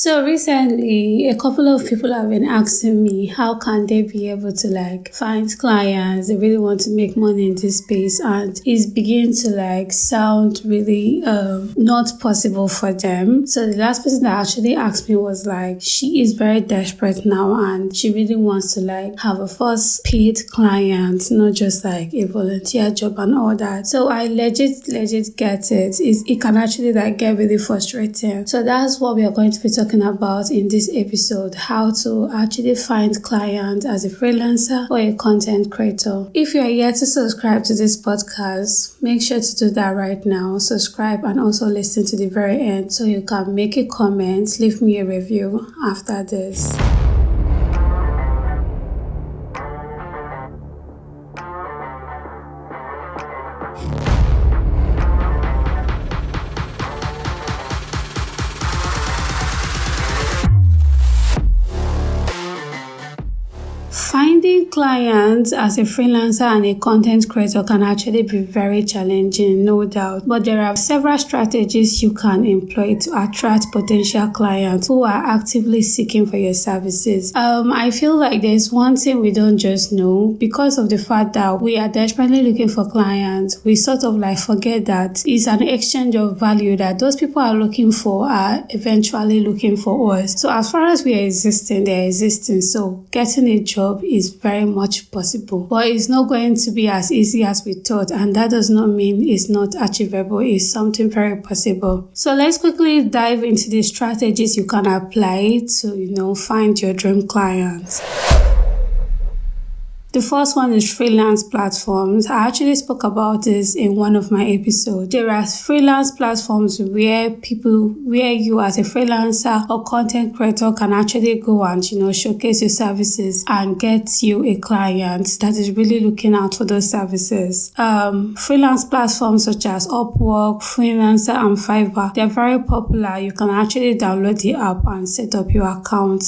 So recently, a couple of people have been asking me how can they be able to find clients. They really want to make money in this space, and it's beginning to sound really not possible for them. So the last person that actually asked me was she is very desperate now and she really wants to have a first paid client, not just a volunteer job and all that. So I legit get it. It can actually get really frustrating. So that's what we are going to be talking about in this episode, how to actually find clients as a freelancer or a content creator. If you are yet to subscribe to this podcast, make sure to do that right now. Subscribe and also listen to the very end so you can make a comment, leave me a review after this. Finding clients as a freelancer and a content creator can actually be very challenging, no doubt. But there are several strategies you can employ to attract potential clients who are actively seeking for your services. I feel like there's one thing we don't just know. Because of the fact that we are desperately looking for clients, we sort of forget that it's an exchange of value, that those people are looking for are eventually looking for us. So as far as we are existing, they are existing. So getting a job is very much possible, but it's not going to be as easy as we thought, and that does not mean it's not achievable. It's something very possible. So let's quickly dive into the strategies you can apply to find your dream clients. The first one is freelance platforms. I actually spoke about this in one of my episodes. There are freelance platforms where you as a freelancer or content creator can actually go and, showcase your services and get you a client that is really looking out for those services. Freelance platforms such as Upwork, Freelancer, and Fiverr, they're very popular. You can actually download the app and set up your account,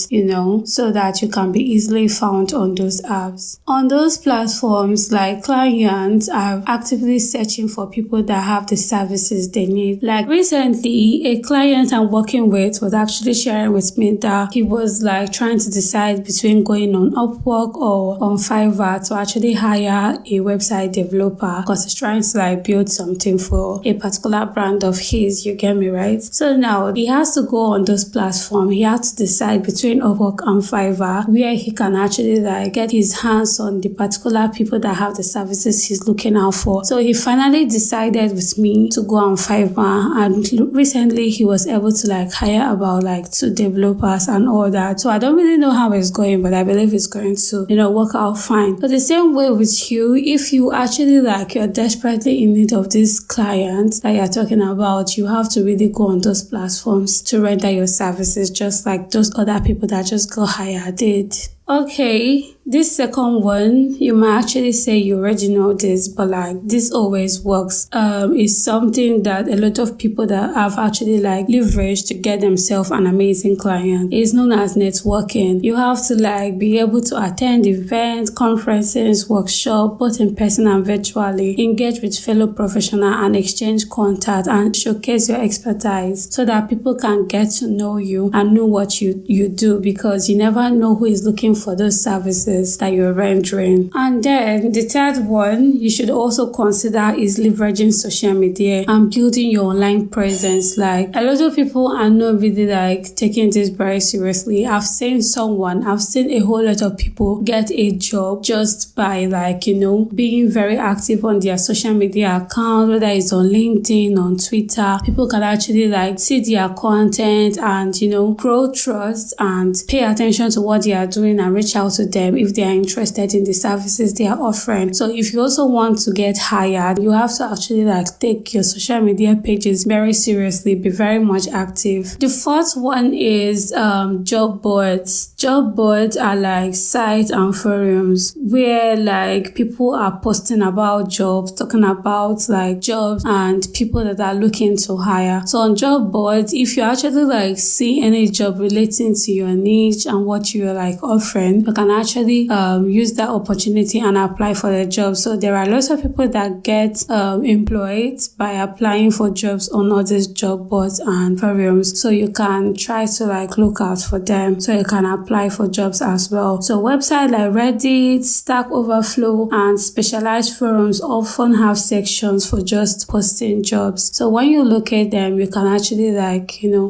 so that you can be easily found on those apps. On those platforms, clients are actively searching for people that have the services they need. Recently, a client I'm working with was actually sharing with me that he was trying to decide between going on Upwork or on Fiverr to actually hire a website developer, because he's trying to build something for a particular brand of his. You get me, right? So now he has to go on those platforms. He has to decide between Upwork and Fiverr where he can actually get his hands on the particular people that have the services he's looking out for. So he finally decided with me to go on Fiverr, and recently he was able to hire about 2 developers and all that. So I don't really know how it's going, but I believe it's going to work out fine. But the same way with you, if you actually you're desperately in need of this client that you're talking about, you have to really go on those platforms to render your services, just like those other people that just got hired did. Okay, this second one, you might actually say you already know this, but this always works. It's something that a lot of people that have actually leveraged to get themselves an amazing client. It's known as networking. You have to be able to attend events, conferences, workshops, both in person and virtually, engage with fellow professionals and exchange contact and showcase your expertise so that people can get to know you and know what you do, because you never know who is looking for those services that you're rendering. And then the third one you should also consider is leveraging social media and building your online presence. A lot of people are not really taking this very seriously. I've seen a whole lot of people get a job just by being very active on their social media account, whether it's on LinkedIn, on Twitter. People can actually see their content and grow trust and pay attention to what they are doing and reach out to them if they are interested in the services they are offering. So if you also want to get hired, you have to actually take your social media pages very seriously, be very much active. The fourth one is job boards. Job boards are sites and forums where people are posting about jobs, talking about jobs and people that are looking to hire. So on job boards, if you actually see any job relating to your niche and what you're offering, you can actually actually use that opportunity and apply for the job. So there are lots of people that get employed by applying for jobs on all these job boards and forums. So you can try to look out for them so you can apply for jobs as well. So websites like Reddit, Stack Overflow, and specialized forums often have sections for just posting jobs. So when you locate them, you can actually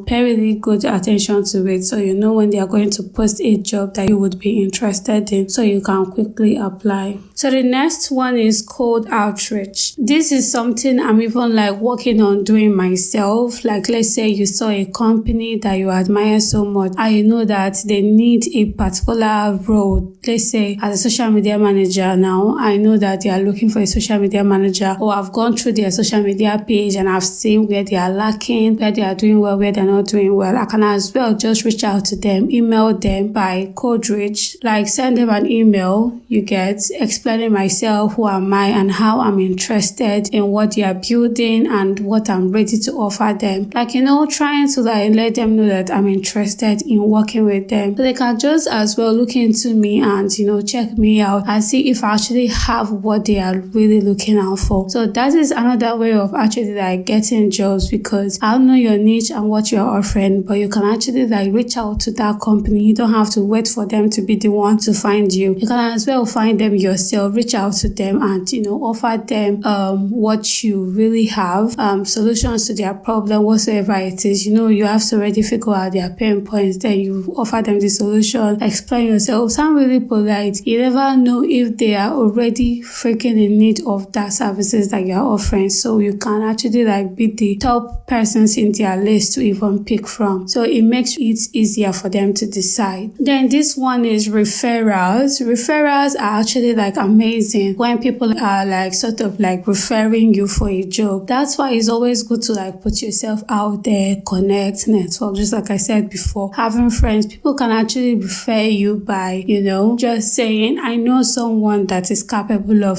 pay really good attention to it, so you know when they are going to post a job that you would be interested in, so you can quickly apply. So the next one is cold outreach. This is something I'm even working on doing myself. Let's say you saw a company that you admire so much and you know that they need a particular role. Let's say as a social media manager now, I know that they are looking for a social media manager, or I've gone through their social media page and I've seen where they are lacking, where they are doing well, where they're not doing well. I can as well just reach out to them, email them by cold reach, send them an email, you get, explaining myself, who am I and how I'm interested in what they are building and what I'm ready to offer them. Trying to let them know that I'm interested in working with them. So they can just as well look into me and, check me out and see if I actually have what they are really looking out for. So that is another way of actually getting jobs, because I don't know your niche and what you're offering, but you can actually reach out to that company. You don't have to wait for them to be the one to find you. You can as well find them yourself, reach out to them and, offer them what you really have, solutions to their problem, whatsoever it is. You have to already figure out their pain points, then you offer them the solution, explain yourself, sound really polite. You never know if they are already freaking in need of that services that you're offering, so you can actually be the top persons in their list to even pick from. So it makes it easier for them to decide. Then this one is referrals. Referrals are actually amazing when people are referring you for a job. That's why it's always good to put yourself out there, connect, network. Just like I said before, having friends, people can actually refer you by, just saying, I know someone that is capable of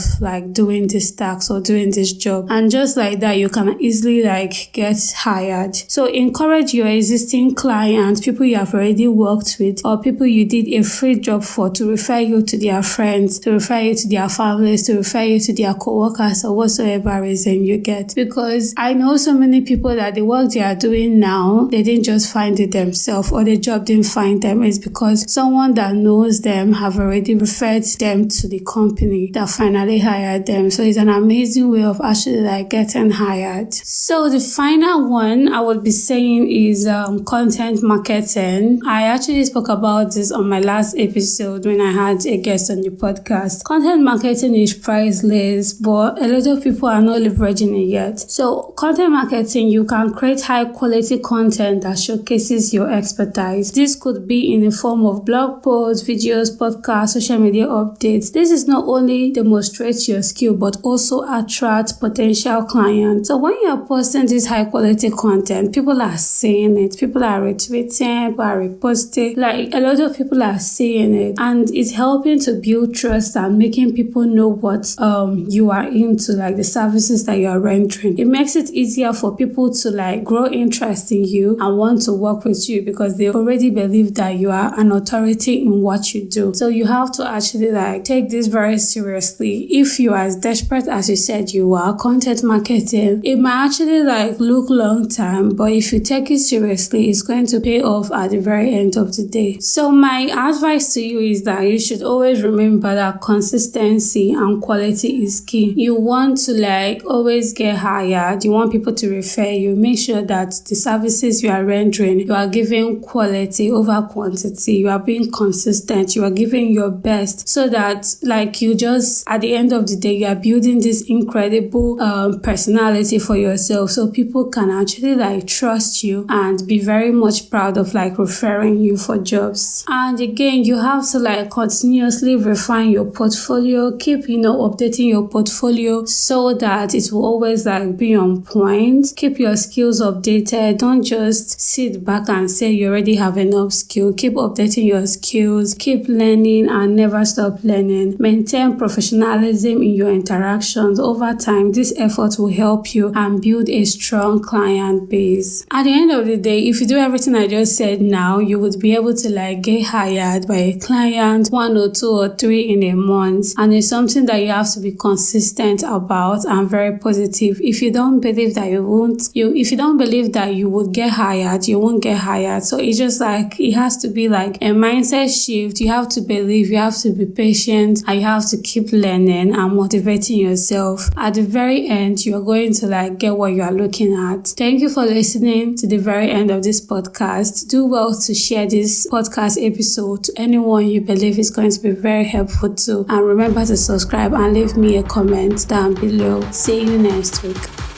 doing this task or doing this job. And just like that, you can easily get hired. So encourage your existing clients, people you have already worked with, or people you did a free job for, to refer you to their friends, to refer you to their families, to refer you to their co-workers, or whatsoever reason you get. Because I know so many people that the work they are doing now, they didn't just find it themselves, or the job didn't find them. It's because someone that knows them have already referred them to the company that finally hired them. So it's an amazing way of actually getting hired. So the final one I would be saying is content marketing. I actually spoke about this on my last episode when I had a guest on the podcast. Content marketing is priceless, but a lot of people are not leveraging it yet. So content marketing, you can create high quality content that showcases your expertise. This could be in the form of blog posts, videos, podcasts, social media updates. This is not only demonstrates your skill, but also attract potential clients. So when you're posting this high quality content, people are seeing it, people are retweeting, people are reposting. A lot of people are seeing it, and it's helping to build trust and making people know what you are into, the services that you are rendering. It makes it easier for people to grow interest in you and want to work with you, because they already believe that you are an authority in what you do. So you have to actually take this very seriously. If you are as desperate as you said you are, content marketing, it might actually look long term, but if you take it seriously, it's going to pay off at the very end of the day. So my advice to you is that you should always remember that consistency and quality is key. You want to always get hired. You want people to refer you. Make sure that the services you are rendering, you are giving quality over quantity. You are being consistent. You are giving your best, so that you just, at the end of the day, you are building this incredible personality for yourself, so people can actually trust you and be very much proud of referring you for jobs. And again, you have to continuously refine your portfolio, keep updating your portfolio so that it will always be on point. Keep your skills updated. Don't just sit back and say you already have enough skill. Keep updating your skills, keep learning and never stop learning. Maintain professionalism in your interactions. Over time, this effort will help you and build a strong client base. At the end of the day, if you do everything I just said now, you would be able to get hired by a client land 1 or 2 or 3 in a month, and it's something that you have to be consistent about and very positive. If you don't believe that if you don't believe that you would get hired, you won't get hired. So it's just like, it has to be like a mindset shift. You have to believe, you have to be patient, and you have to keep learning and motivating yourself. At the very end, you're going to like get what you are looking at. Thank you for listening to the very end of this podcast. Do well to share this podcast episode to anyone you believe is going to be very helpful to. And remember to subscribe and leave me a comment down below. See you next week.